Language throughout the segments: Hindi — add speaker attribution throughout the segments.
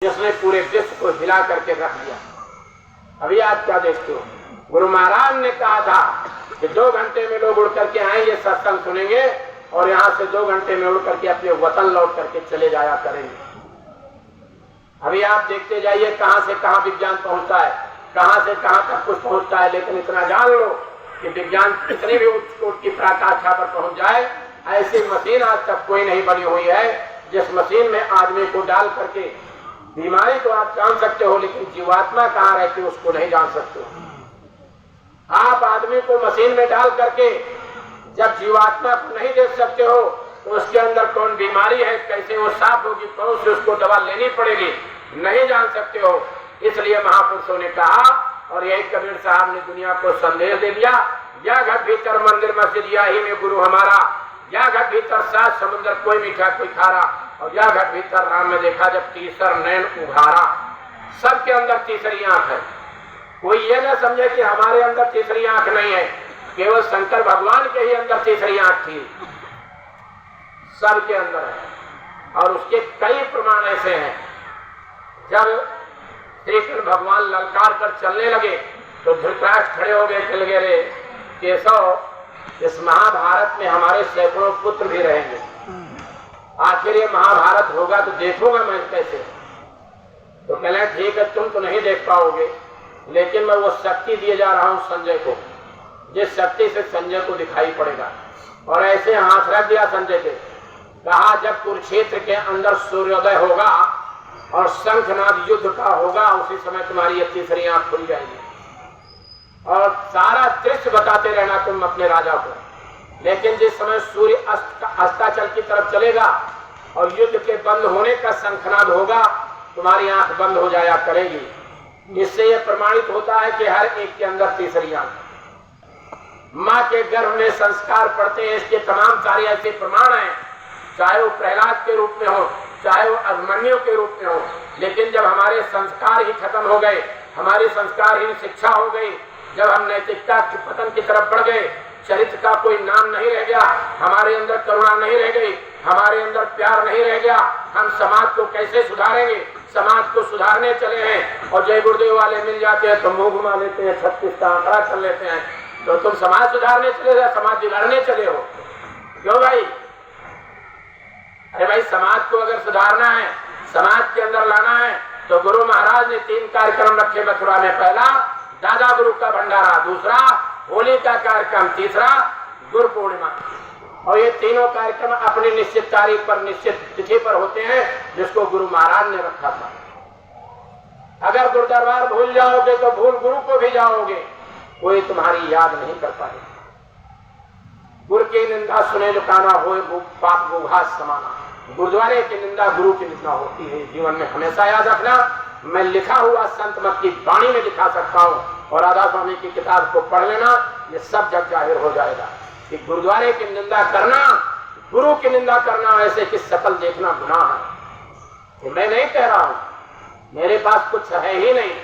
Speaker 1: जिसने पूरे विश्व को हिला करके रख दिया। अभी आप क्या देखते हो, गुरु महाराज ने कहा था कि 2 घंटे में लोग उड़ करके आएंगे, सत्संग सुनेंगे और यहाँ से 2 घंटे में उड़ करके अपने वतन लौट करके चले जाया करेंगे। अभी आप देखते जाइए कहां से कहां विज्ञान पहुंचता है, कहां से कहां तक कुछ पहुंचता है। लेकिन इतना जान लो कि विज्ञान कितनी भी उच्च कोट की पराकाष्ठा पर पहुंच जाए, ऐसी मशीन आज तक कोई नहीं बनी हुई है जिस मशीन में आदमी को डाल करके बीमारी तो आप जान सकते हो, लेकिन जीवात्मा कहाँ रहती है उसको नहीं जान सकते हो। आप आदमी को मशीन में डाल करके जब जीवात्मा को नहीं देख सकते हो तो उसके अंदर कौन बीमारी है, कैसे वो साफ होगी, कौन से उसको दवा लेनी पड़ेगी, नहीं जान सकते हो। इसलिए महापुरुषों ने कहा और यही कबीर साहब ने दुनिया को संदेश दे दिया, या घर भीतर मंदिर मस्जिद या ही में गुरु हमारा, या घर भीतर 7 समुद्र कोई मीठा कोई खारा, और या घर भीतर राम में देखा जब तीसर नैन उघारा। सबके अंदर तीसरी आंख है। कोई ये ना समझे कि हमारे अंदर तीसरी आंख नहीं है, केवल शंकर भगवान के ही अंदर तीसरी आंख थी, सबके अंदर है। और उसके कई प्रमाण ऐसे हैं। जब श्री कृष्ण भगवान ललकार कर चलने लगे तो धृतराष्ट्र खड़े हो गए, चल गए, रे केशव इस महाभारत में हमारे सैकड़ों पुत्र भी रहेंगे, आखिर ये महाभारत होगा तो देखूंगा मैं कैसे। तो कहले ठीक है, तुम तो नहीं देख पाओगे, लेकिन मैं वो शक्ति दिए जा रहा हूं संजय को, जिस शक्ति से संजय को दिखाई पड़ेगा। और ऐसे हाथ रख दिया संजय के, कहा जब कुरुक्षेत्र के अंदर सूर्योदय होगा और शंखनाद युद्ध का होगा, उसी समय तुम्हारी ये तीसरी आंख खुल जाएगी और सारा दृश्य बताते रहना तुम अपने राजा को। लेकिन जिस समय सूर्य अस्ताचल की तरफ चलेगा और युद्ध के बंद होने का शंखनाद होगा, तुम्हारी आंख बंद हो जाया करेगी। इससे यह प्रमाणित होता है कि हर एक के अंदर तीसरी आंख। माँ के गर्भ में संस्कार पड़ते हैं, इसके तमाम सारे ऐसे प्रमाण हैं, चाहे वो प्रहलाद के रूप में हो, चाहे वो अभिमन्यु के रूप में हो। लेकिन जब हमारे संस्कार ही खत्म हो गए, हमारी संस्कारहीन शिक्षा हो गई, जब हम नैतिकता के पतन की तरफ बढ़ गए, चरित्र का कोई नाम नहीं रह गया, हमारे अंदर करुणा नहीं रह गई, हमारे अंदर प्यार नहीं रह गया, हम समाज को कैसे सुधारेंगे। समाज को सुधारने चले हैं और जय गुरुदेव वाले मिल जाते हैं तो मुंह घुमा लेते हैं, 36 का आंकड़ा कर लेते हैं। तो तुम समाज सुधारने चले हो, समाज बिगाड़ने चले हो, क्यों भाई? अरे भाई, समाज को अगर सुधारना है, समाज के अंदर लाना है, तो गुरु महाराज ने 3 कार्यक्रम रखे मथुरा में। पहला दादा गुरु का भंडारा, दूसरा होली का कार्यक्रम, तीसरा गुरु पूर्णिमा। और ये तीनों कार्यक्रम अपनी निश्चित तारीख पर, निश्चित तिथि पर होते हैं, जिसको गुरु महाराज ने रखा था। अगर गुरु दरबार भूल जाओगे तो भूल गुरु को भी जाओगे, कोई तुम्हारी याद नहीं कर पाएगा। गुरु की निंदा सुने जो काना होए पाप गोघास समाना। गुरुद्वारे की निंदा गुरु की निंदा होती है। जीवन में हमेशा याद रखना, मैं लिखा हुआ संत मत की वाणी में दिखा सकता हूँ, और राधा स्वामी की किताब को पढ़ लेना, ये सब जग जाहिर हो जाएगा कि गुरुद्वारे की निंदा करना, गुरु की निंदा करना ऐसे कि शकल देखना गुनाह है। मैं नहीं कह रहा हूँ, मेरे पास कुछ है ही नहीं,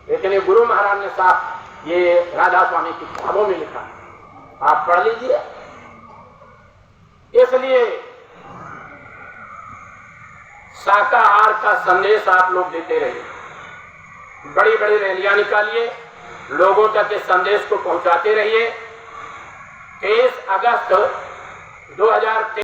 Speaker 1: लेकिन ये गुरु महाराज ने साफ ये राधा स्वामी की किताबों में लिखा, आप पढ़ लीजिए। इसलिए शाकाहार का संदेश आप लोग देते रहिए, बड़ी बड़ी रैलियां निकालिए, लोगों तक इस संदेश को पहुंचाते रहिए। 23 अगस्त 2023